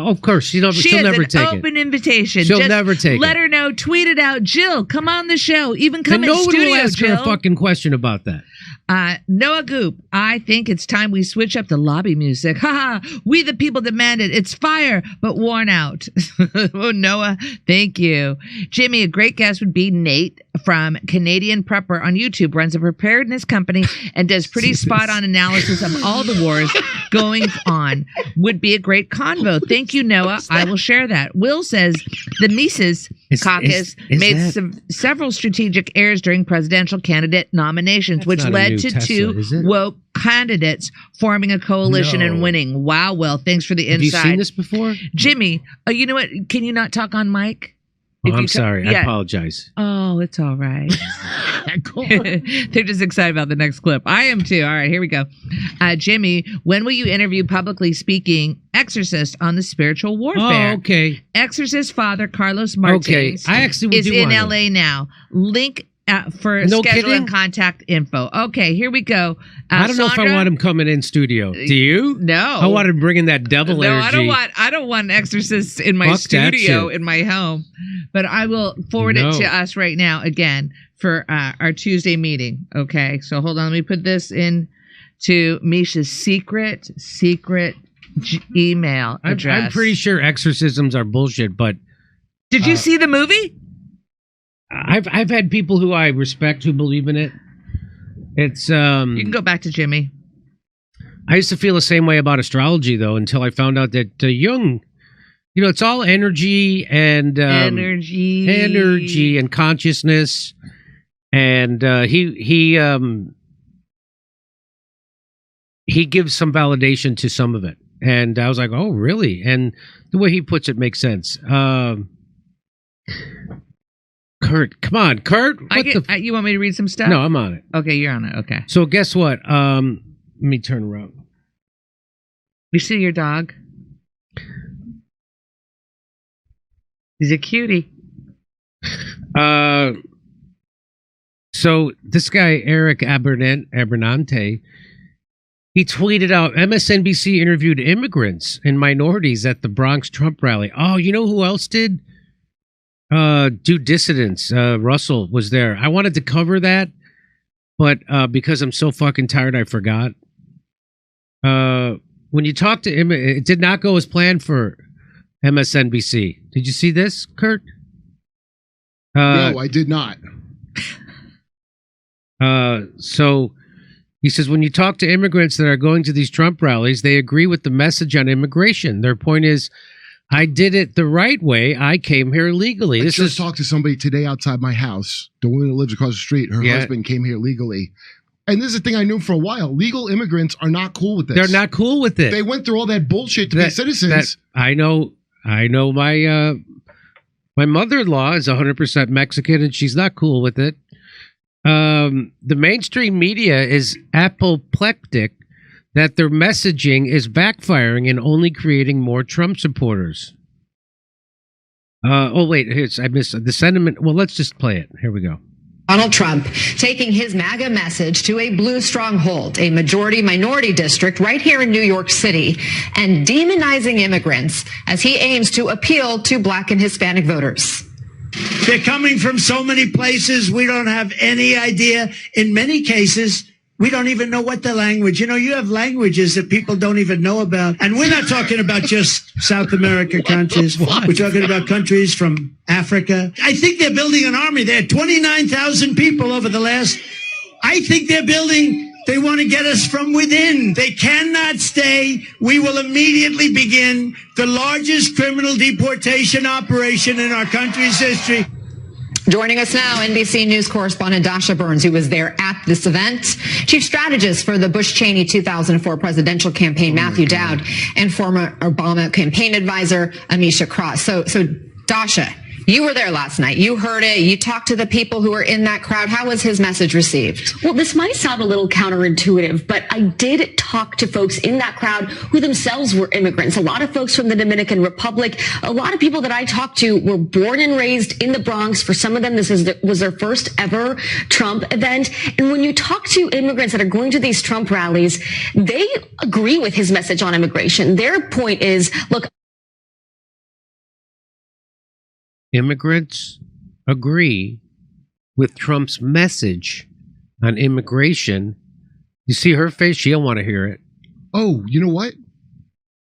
of course, she'll never take it. She has an open invitation. She'll Just never take it. let her know. Tweet it out. Jill, come on the show. Even come in studio, studio, Jill. No one will ask her a Jill. fucking question about that. Noah Goop, I think it's time we switch up the lobby music. Haha, we the people demand it. It's fire, but worn out. Oh, Noah, thank you. Jimmy, a great guest would be Nate from Canadian Prepper on YouTube, runs a preparedness company and does pretty spot-on analysis of all the wars going on. Would be a great convo. Thank you, Noah. I will share that. Will says the Mises caucus made several strategic errors during presidential candidate nominations, which led to two woke candidates forming a coalition and winning. Wow, Will, thanks for the insight. Have you seen this before? Jimmy, you know what? Can you not talk on mic? Oh, I'm sorry. I apologize. Oh, it's all right. They're just excited about the next clip. I am too. All right, here we go. Jimmy, when will you interview publicly speaking exorcist on the spiritual warfare? Oh, okay. Exorcist Father Carlos Martins I actually is in LA now. Link for schedule and contact info. Okay, here we go. I don't know if I want him coming in studio. Do you? No. I want him bringing that devil energy. I don't want an exorcist in my studio in my home. But I will forward it to us right now again for our Tuesday meeting. Okay, so hold on. Let me put this in to Misha's secret email address. I'm pretty sure exorcisms are bullshit, but did you see the movie? I've had people who I respect who believe in it. It's you can go back to Jimmy. I used to feel the same way about astrology though until I found out that Jung, it's all energy and energy and consciousness, and he gives some validation to some of it, and I was like, oh really? And the way he puts it makes sense. Kurt, come on, Kurt. You want me to read some stuff? No, I'm on it. Okay, you're on it. Okay. So guess what? Let me turn around. You see your dog? He's a cutie. So this guy, Eric Abernante, he tweeted out, MSNBC interviewed immigrants and minorities at the Bronx Trump rally. Oh, you know who else did? Do dissidents. Russell was there. I wanted to cover that, but because I'm so fucking tired, I forgot. When you talk to him, it did not go as planned for MSNBC. Did you see this, Kurt? No, I did not. So he says, when you talk to immigrants that are going to these Trump rallies, they agree with the message on immigration. Their point is, I did it the right way. I came here legally. I just talked to somebody today outside my house. The woman that lives across the street, her husband came here legally. And this is a thing I knew for a while. Legal immigrants are not cool with this. They're not cool with it. They went through all that bullshit to be citizens. I know my mother-in-law is 100% Mexican, and she's not cool with it. The mainstream media is apoplectic that their messaging is backfiring and only creating more Trump supporters. I missed the sentiment. Well, let's just play it. Here we go. Donald Trump taking his MAGA message to a blue stronghold, a majority-minority district right here in New York City, and demonizing immigrants as he aims to appeal to Black and Hispanic voters. They're coming from so many places we don't have any idea. In many cases, we don't even know what the language. You have languages that people don't even know about. And we're not talking about just South America countries. We're talking about countries from Africa. I think they're building an army. They had 29,000 people over the last. I think they want to get us from within. They cannot stay. We will immediately begin the largest criminal deportation operation in our country's history. Joining us now, NBC News correspondent Dasha Burns, who was there at this event. Chief strategist for the Bush-Cheney 2004 presidential campaign, Matthew Dowd, and former Obama campaign advisor, Amisha Cross. So Dasha, you were there last night. You heard it. You talked to the people who were in that crowd. How was his message received? Well, this might sound a little counterintuitive, but I did talk to folks in that crowd who themselves were immigrants. A lot of folks from the Dominican Republic. A lot of people that I talked to were born and raised in the Bronx. For some of them, this was their first ever Trump event. And when you talk to immigrants that are going to these Trump rallies, they agree with his message on immigration. Their point is, look, immigrants agree with Trump's message on immigration. You see her face? She don't want to hear it. Oh, you know what?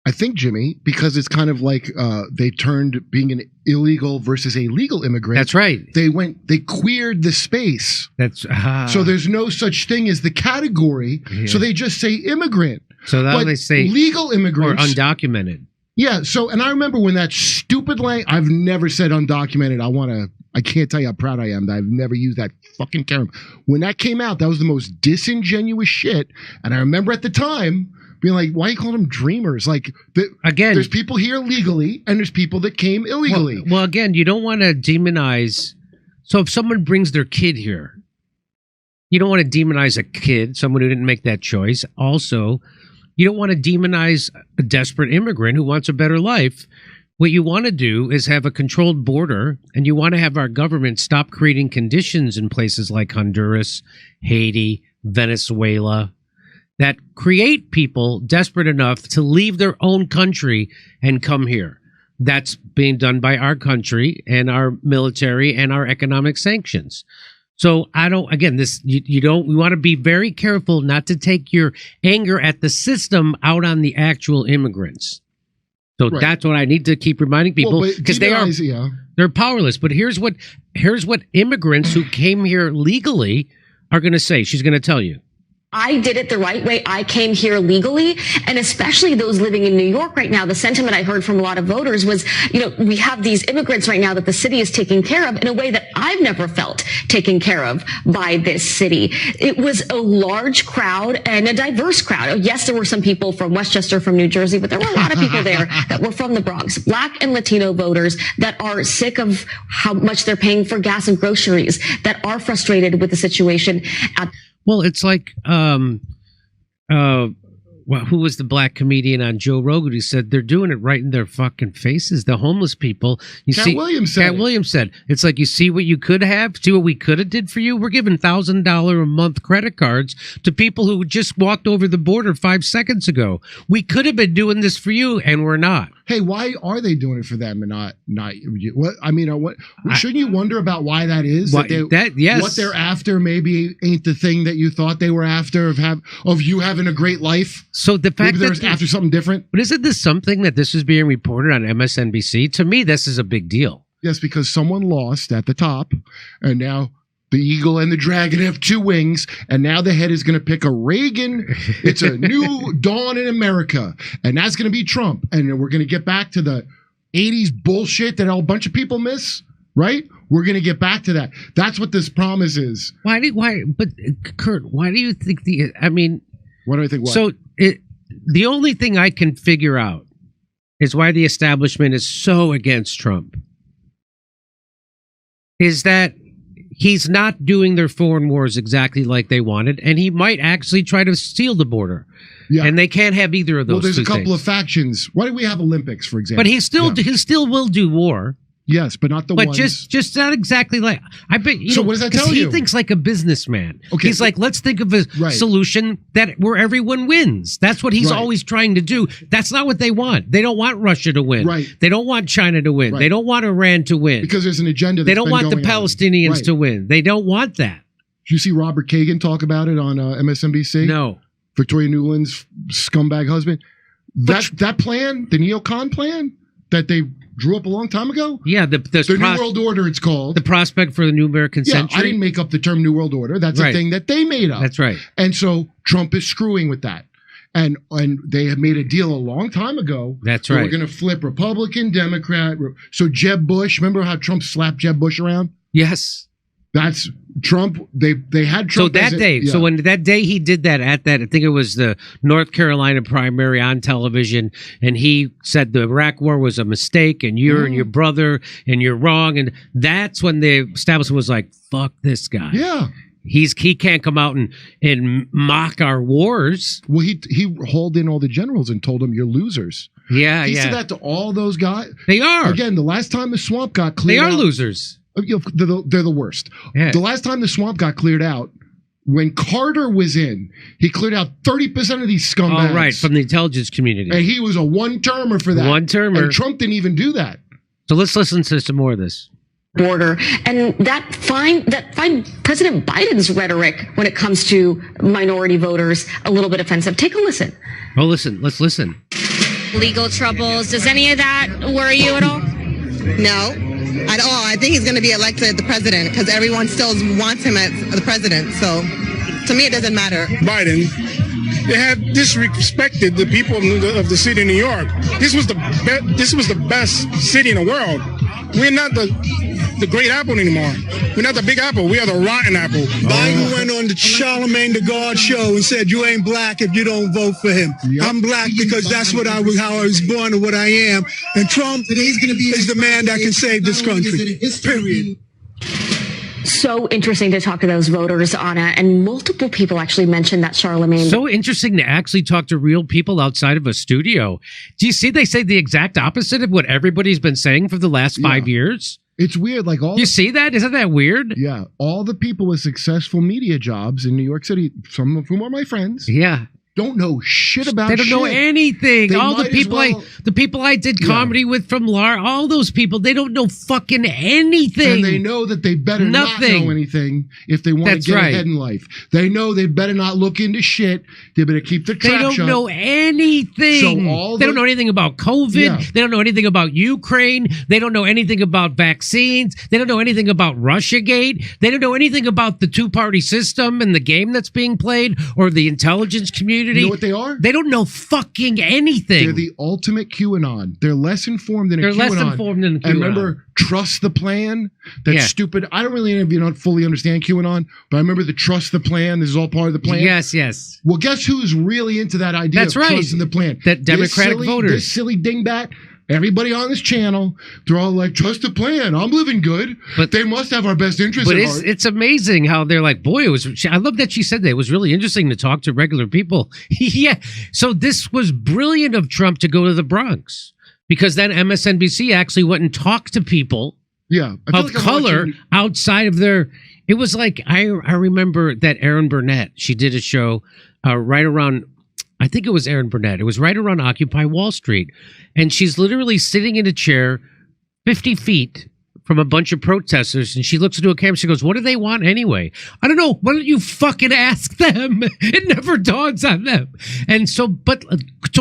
I think, Jimmy, because it's kind of like they turned being an illegal versus a legal immigrant. That's right. They queered the space. That's so there's no such thing as the category. Yeah. So they just say immigrant. So now they say legal immigrants or undocumented. Yeah. So, and I remember when that stupid I've never said undocumented. I can't tell you how proud I am that I've never used that fucking term. When that came out, that was the most disingenuous shit. And I remember at the time being like, why are you calling them dreamers? Like, again, there's people here legally and there's people that came illegally. Well, again, you don't want to demonize. So if someone brings their kid here, you don't want to demonize a kid, someone who didn't make that choice. Also, you don't want to demonize a desperate immigrant who wants a better life. What you want to do is have a controlled border, and you want to have our government stop creating conditions in places like Honduras, Haiti, Venezuela, that create people desperate enough to leave their own country and come here. That's being done by our country and our military and our economic sanctions. So we want to be very careful not to take your anger at the system out on the actual immigrants. So That's what I need to keep reminding people, because they're powerless. But here's what immigrants who came here legally are going to say. She's going to tell you. I did it the right way. I came here legally, and especially those living in New York right now, the sentiment I heard from a lot of voters was, we have these immigrants right now that the city is taking care of in a way that I've never felt taken care of by this city. It was a large crowd and a diverse crowd. Yes, there were some people from Westchester, from New Jersey, but there were a lot of people there that were from the Bronx, Black and Latino voters that are sick of how much they're paying for gas and groceries, that are frustrated with the situation at Well, it's like, who was the black comedian on Joe Rogan who said they're doing it right in their fucking faces? The homeless people. Cat Williams said, it's like, you see what you could have, see what we could have did for you. We're giving $1,000 a month credit cards to people who just walked over the border 5 seconds ago. We could have been doing this for you, and we're not. Hey, why are they doing it for them and not you? What I mean, shouldn't you wonder about why that is? Yes. What they're after maybe ain't the thing that you thought they were after of you having a great life. So the fact maybe they're after something different. But isn't this something that this is being reported on MSNBC? To me, this is a big deal. Yes, because someone lost at the top, and now the eagle and the dragon have two wings, and now the head is going to pick a Reagan. It's a new dawn in America, and that's going to be Trump. And we're going to get back to the 80s bullshit that a bunch of people miss, right? We're going to get back to that. That's what this promise is. But Kurt, why do you think what do I think? What? So the only thing I can figure out is why the establishment is so against Trump is that he's not doing their foreign wars exactly like they wanted, and he might actually try to seal the border. Yeah. And they can't have either of those. Well, there's two a couple things. of factions. Why do we have Olympics, for example? But he still will do war. Yes, but not the ones. But just not exactly like. I bet. So what does that tell you? He thinks like a businessman. Okay, he's like, let's think of a solution where everyone wins. That's what he's always trying to do. That's not what they want. They don't want Russia to win. Right. They don't want China to win. Right. They don't want Iran to win. Because there's an agenda. They don't want the Palestinians to win. They don't want that. Did you see Robert Kagan talk about it on MSNBC? No. Victoria Nuland's scumbag husband. That plan, the neocon plan that they drew up a long time ago? Yeah, the New World Order, it's called. The prospect for the New American Century? I didn't make up the term New World Order. That's a thing that they made up. That's right. And so Trump is screwing with that. And they had made a deal a long time ago. That's right. We're going to flip Republican, Democrat. So Jeb Bush, remember how Trump slapped Jeb Bush around? Yes. That's Trump. They had Trump. So when that day he did that I think it was the North Carolina primary on television, and he said the Iraq war was a mistake, and you're and your brother, and you're wrong, and that's when the establishment was like, "Fuck this guy." Yeah. He can't come out and mock our wars. Well, he hauled in all the generals and told them, "You're losers." Yeah, he said that to all those guys. They are. Again, the last time the swamp got cleared out, they are losers. They're the worst. Yeah. The last time the swamp got cleared out, when Carter was in, he cleared out 30% of these scumbags. Oh, right, from the intelligence community. And he was a one-termer for that. One-termer. And Trump didn't even do that. So let's listen to some more of this. border, and that find President Biden's rhetoric when it comes to minority voters a little bit offensive. Take a listen. Oh, listen. Let's listen. Legal troubles. Does any of that worry you at all? No, at all. I think he's going to be elected the president because everyone still wants him as the president. So to me, it doesn't matter. Biden, they have disrespected the people of the city of New York. This was the best city in the world. We're not the great apple anymore. We're not the big apple. We are the rotten apple. Biden went on the Charlemagne the God show and said, "You ain't black if you don't vote for him." Yep. I'm black because that's how I was born and what I am. And Trump is the man that can save this country. Period. So interesting to talk to those voters, Anna, and multiple people actually mentioned that Charlemagne. So interesting to actually talk to real people outside of a studio. Do you see they say the exact opposite of what everybody's been saying for the last 5 years? It's weird. Like you see that? Isn't that weird? Yeah. All the people with successful media jobs in New York City, some of whom are my friends. Yeah. Don't know shit about shit. They don't know anything. All the people I did comedy with from LAR, all those people, they don't know fucking anything. And they know that they better not know anything if they want to get ahead in life. They know they better not look into shit. They better keep their trap shut. They don't know anything. So they don't know anything about COVID. Yeah. They don't know anything about Ukraine. They don't know anything about vaccines. They don't know anything about Russiagate. They don't know anything about the two-party system and the game that's being played or the intelligence community. You know what they are? They don't know fucking anything. They're the ultimate QAnon. They're less informed than a QAnon. They're less informed than a QAnon. And remember, trust the plan? That's stupid. I don't really not fully understand QAnon, but I remember the trust the plan. This is all part of the plan. Yes, yes. Well, guess who's really into that idea of trusting the plan? That Democratic voters. This silly dingbat. Everybody on this channel, they're all like, trust the plan. I'm living good. But they must have our best interest at heart. But it's amazing how they're like, boy, I love that she said that. It was really interesting to talk to regular people. Yeah. So this was brilliant of Trump to go to the Bronx because then MSNBC actually went and talked to people of color outside of their. It was like, I remember that Erin Burnett, she did a show right around, I think it was Erin Burnett. It was right around Occupy Wall Street. And she's literally sitting in a chair 50 feet from a bunch of protesters. And she looks into a camera. She goes, what do they want anyway? I don't know. Why don't you fucking ask them? It never dawns on them. And so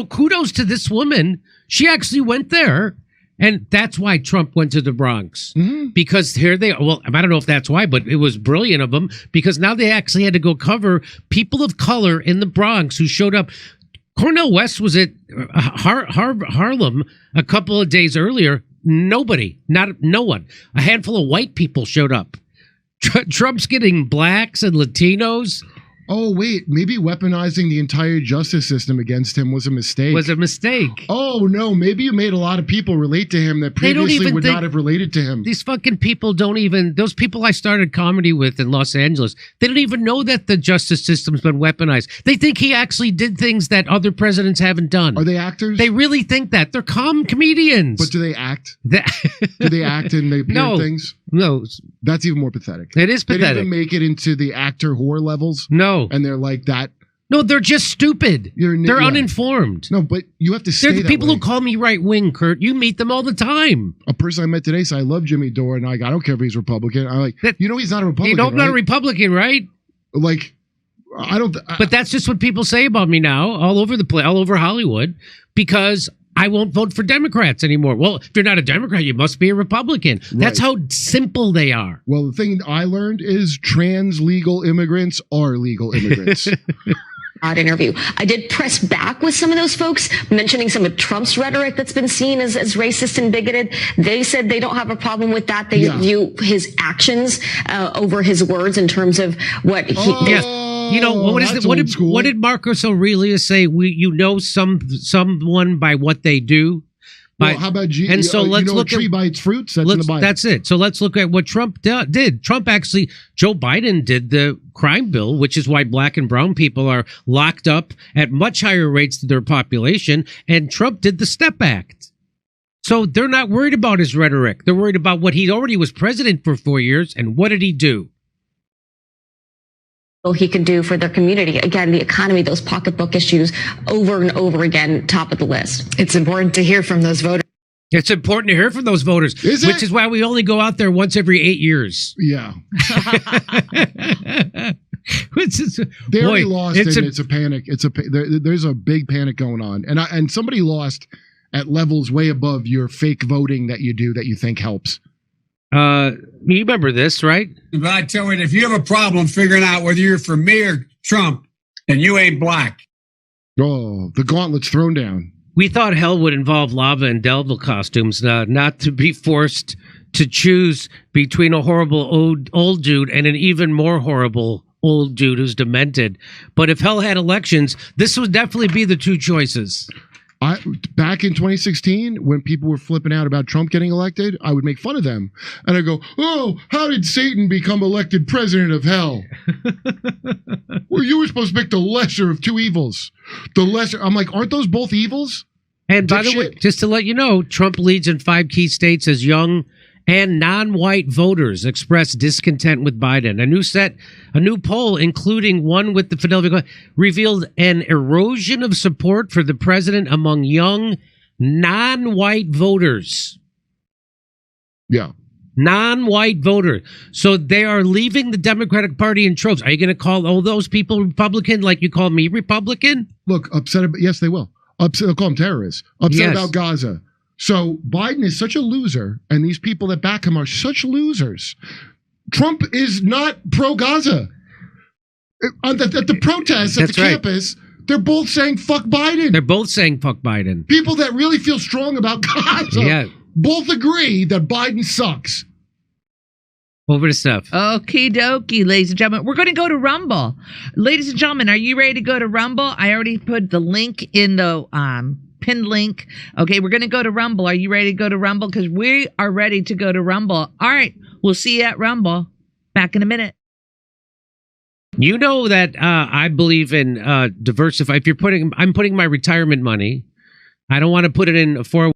kudos to this woman. She actually went there. And that's why Trump went to the Bronx. Mm-hmm. Because here they are. Well, I don't know if that's why, but it was brilliant of them because now they actually had to go cover people of color in the Bronx who showed up. Cornel West was at Harlem a couple of days earlier. Nobody, no one. A handful of white people showed up. Trump's getting blacks and Latinos. Oh, wait, maybe weaponizing the entire justice system against him was a mistake. Oh, no, maybe you made a lot of people relate to him that previously would not have related to him. These fucking people those people I started comedy with in Los Angeles, they don't even know that the justice system's been weaponized. They think he actually did things that other presidents haven't done. Are they actors? They really think that. They're comedians. But do they act? Do they act and they appear things? No. That's even more pathetic. It is pathetic. They didn't even make it into the actor whore levels. No. And they're like that. No, they're just stupid. They're uninformed. No, but you have to stay They're the people who call me right wing, Kurt. You meet them all the time. A person I met today said, I love Jimmy Dore, and I don't care if he's Republican. I'm like, he's not a Republican. You know, I'm not a Republican, right? Like, I don't. But that's just what people say about me now, all over the place, all over Hollywood, because I won't vote for Democrats anymore. Well, if you're not a Democrat, you must be a Republican. Right. That's how simple they are. Well, the thing I learned is trans legal immigrants are legal immigrants. Interview. I did press back with some of those folks mentioning some of Trump's rhetoric that's been seen as racist and bigoted. They said they don't have a problem with that. They view his actions over his words in terms of what he yes. You know, what did Marcus Aurelius say? You know someone by what they do. Well, how about let's look a tree by its fruits? That's in the Bible. That's it. So let's look at what Trump did. Joe Biden did the crime bill, which is why black and brown people are locked up at much higher rates than their population. And Trump did the STEP Act. So they're not worried about his rhetoric. They're worried about what he already was president for 4 years. And what did he do? He can do for their community. Again, the economy, those pocketbook issues over and over again, top of the list. It's important to hear from those voters. It's important to hear from those voters, which is why we only go out there once every 8 years. Yeah. They Boy, already lost, and it's a panic. There's a big panic going on, and somebody lost at levels way above your fake voting that you do that you think helps. You remember this, right? But I tell you, if you have a problem figuring out whether you're for me or Trump, then you ain't black. Oh, the gauntlet's thrown down. We thought hell would involve lava and devil costumes, not to be forced to choose between a horrible old dude and an even more horrible old dude who's demented. But if hell had elections, this would definitely be the two choices. Back in 2016, when people were flipping out about Trump getting elected, I would make fun of them. And I go, oh, how did Satan become elected president of hell? Well, you were supposed to pick the lesser of two evils. The lesser. I'm like, aren't those both evils? And by the way, just to let you know, Trump leads in 5 key states as young and non-white voters express discontent with Biden. A new poll, including one with the Philadelphia, revealed an erosion of support for the president among young, non-white voters. Yeah. Non-white voters. So they are leaving the Democratic Party in droves. Are you going to call all those people Republican like you call me Republican? Look, upset about, yes, they will. Upset, they'll call them terrorists. Upset about Gaza. So Biden is such a loser, and these people that back him are such losers. Trump is not pro-Gaza. At the protests at the campus, they're both saying fuck Biden. They're both saying fuck Biden. People that really feel strong about Gaza both agree that Biden sucks. Over to Steph. Okie dokie, ladies and gentlemen. We're going to go to Rumble. Ladies and gentlemen, are you ready to go to Rumble? I already put the link in the pinned link. Okay, we're going to go to Rumble. Are you ready to go to Rumble? Because we are ready to go to Rumble. All right, we'll see you at Rumble. Back in a minute. You know that I believe in diversify. If I'm putting my retirement money. I don't want to put it in a 401k.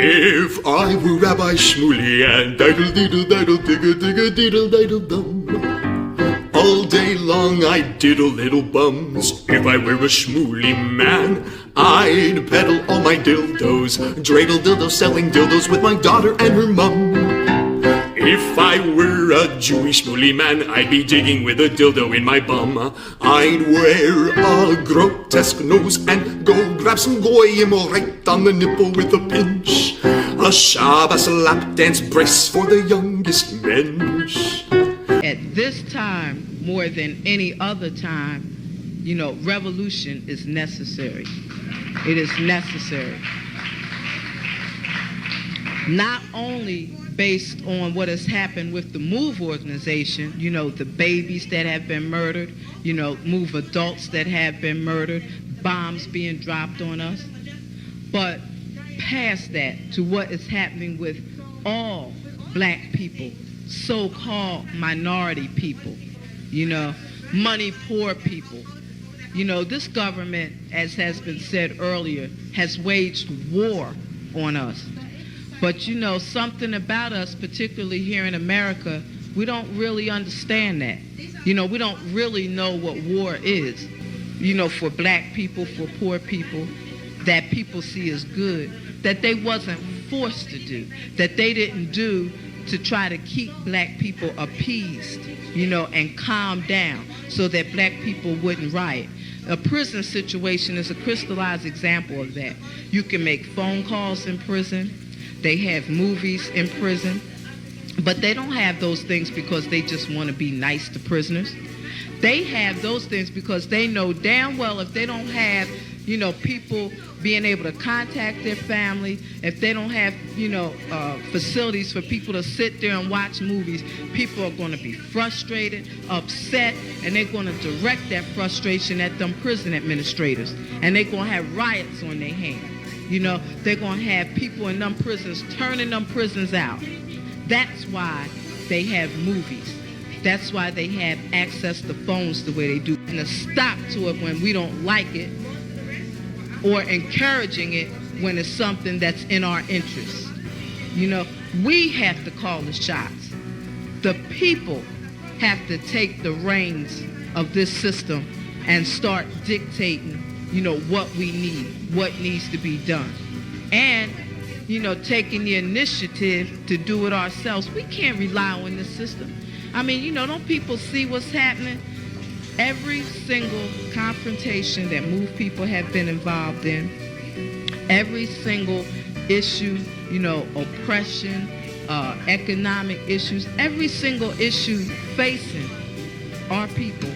If I were Rabbi Shmuley and diddle-diddle-diddle-digga-digga-diddle-diddle-dum, all day long I'd diddle little bums. If I were a Shmuley man, I'd peddle all my dildos, dreidel dildos, selling dildos with my daughter and her mum. If I were a Jewish Shmuley man, I'd be digging with a dildo in my bum. I'd wear a grotesque nose and go grab some goyim right on the nipple with a pinch. A Shabbos lap dance brace for the youngest mensch. at this time, more than any other time, you know, revolution is necessary. It is necessary. Not only based on what has happened with the MOVE organization, you know, the babies that have been murdered, you know, MOVE adults that have been murdered, bombs being dropped on us, but past that to what is happening with all black people, so-called minority people, you know, money poor people. You know, this government, as has been said earlier, has waged war on us. But you know, something about us, particularly here in America, we don't really understand that. You know, we don't really know what war is. You know, for black people, for poor people, that people see as good, that they wasn't forced to do, that they didn't do to try to keep black people appeased, you know, and calm down so that black people wouldn't riot. A prison situation is a crystallized example of that. You can make phone calls in prison. They have movies in prison, but they don't have those things because they just want to be nice to prisoners. They have those things because they know damn well if they don't have, you know, people being able to contact their family, if they don't have, you know, facilities for people to sit there and watch movies, people are going to be frustrated, upset, and they're going to direct that frustration at them prison administrators, and they're going to have riots on their hands. You know, they're going to have people in them prisons turning them prisons out. That's why they have movies. That's why they have access to phones the way they do. And a stop to it when we don't like it, or encouraging it when it's something that's in our interest. You know, we have to call the shots. The people have to take the reins of this system and start dictating, you know, what we need, what needs to be done. And, you know, taking the initiative to do it ourselves. We can't rely on this system. I mean, you know, don't people see what's happening? Every single confrontation that MOVE people have been involved in, every single issue, you know, oppression, economic issues, every single issue facing our people,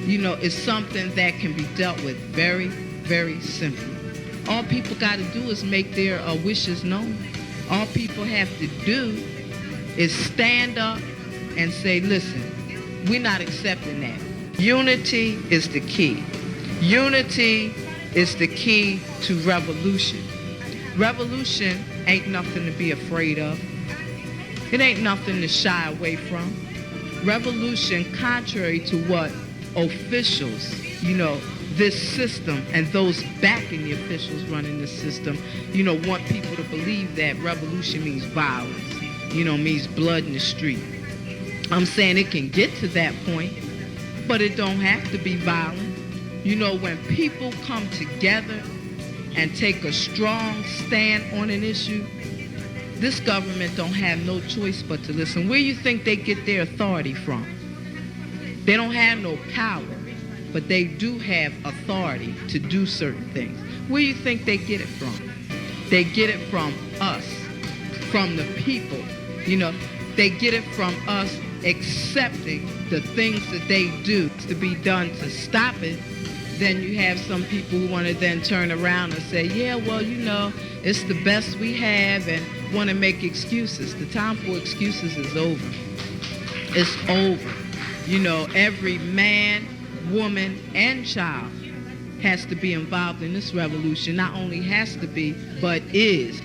you know, is something that can be dealt with very, very simply. All people got to do is make their wishes known. All people have to do is stand up and say, listen, we're not accepting that. Unity is the key. Unity is the key to revolution. Revolution ain't nothing to be afraid of. It ain't nothing to shy away from. Revolution, contrary to what officials, you know, this system and those backing the officials running this system, you know, want people to believe that revolution means violence, you know, means blood in the street. I'm saying it can get to that point, but it don't have to be violent. You know, when people come together and take a strong stand on an issue, this government don't have no choice but to listen. Where you think they get their authority from? They don't have no power, but they do have authority to do certain things. Where you think they get it from? They get it from us, from the people. You know, they get it from us accepting the things that they do to be done to stop it. Then you have some people who want to then turn around and say, yeah, well, you know, it's the best we have, and want to make excuses. The time for excuses is over. It's over. You know, every man, woman, and child has to be involved in this revolution. Not only has to be, but is,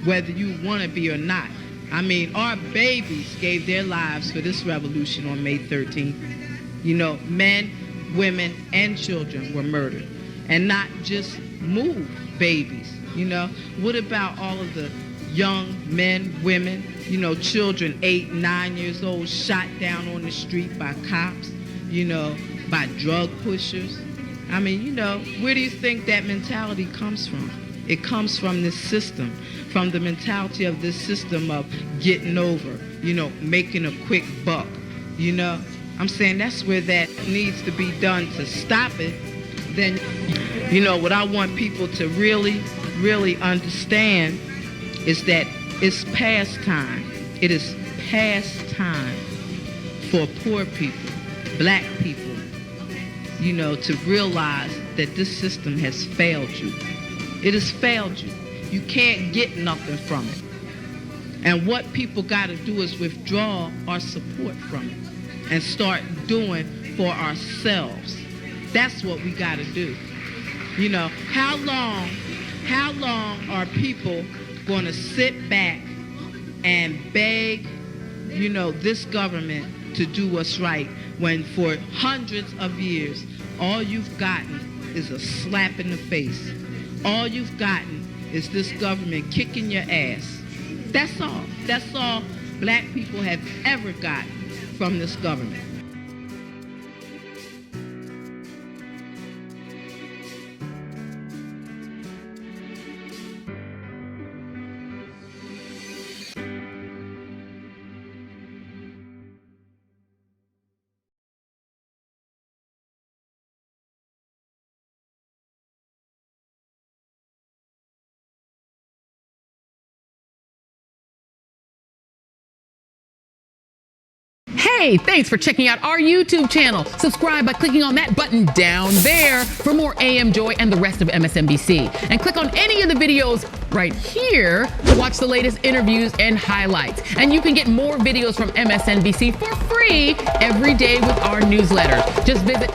whether you want to be or not. I mean, our babies gave their lives for this revolution on May 13th. You know, men, women, and children were murdered. And not just MOVE babies, you know. What about all of the young men, women, you know, children 8, 9 years old shot down on the street by cops, you know, by drug pushers? I mean, you know, where do you think that mentality comes from? It comes from this system, from the mentality of this system of getting over, you know, making a quick buck, you know. I'm saying that's where that needs to be done to stop it. Then, you know, what I want people to really, really understand is that it's past time. It is past time for poor people, black people, you know, to realize that this system has failed you. It has failed you. You can't get nothing from it. And what people got to do is withdraw our support from it and start doing for ourselves. That's what we got to do. You know, how long are people going to sit back and beg, you know, this government to do what's right when for hundreds of years all you've gotten is a slap in the face? All you've gotten is this government kicking your ass. That's all. That's all black people have ever gotten from this government. Hey, thanks for checking out our YouTube channel. Subscribe by clicking on that button down there for more AM Joy and the rest of MSNBC. And click on any of the videos right here to watch the latest interviews and highlights. And you can get more videos from MSNBC for free every day with our newsletter. Just visit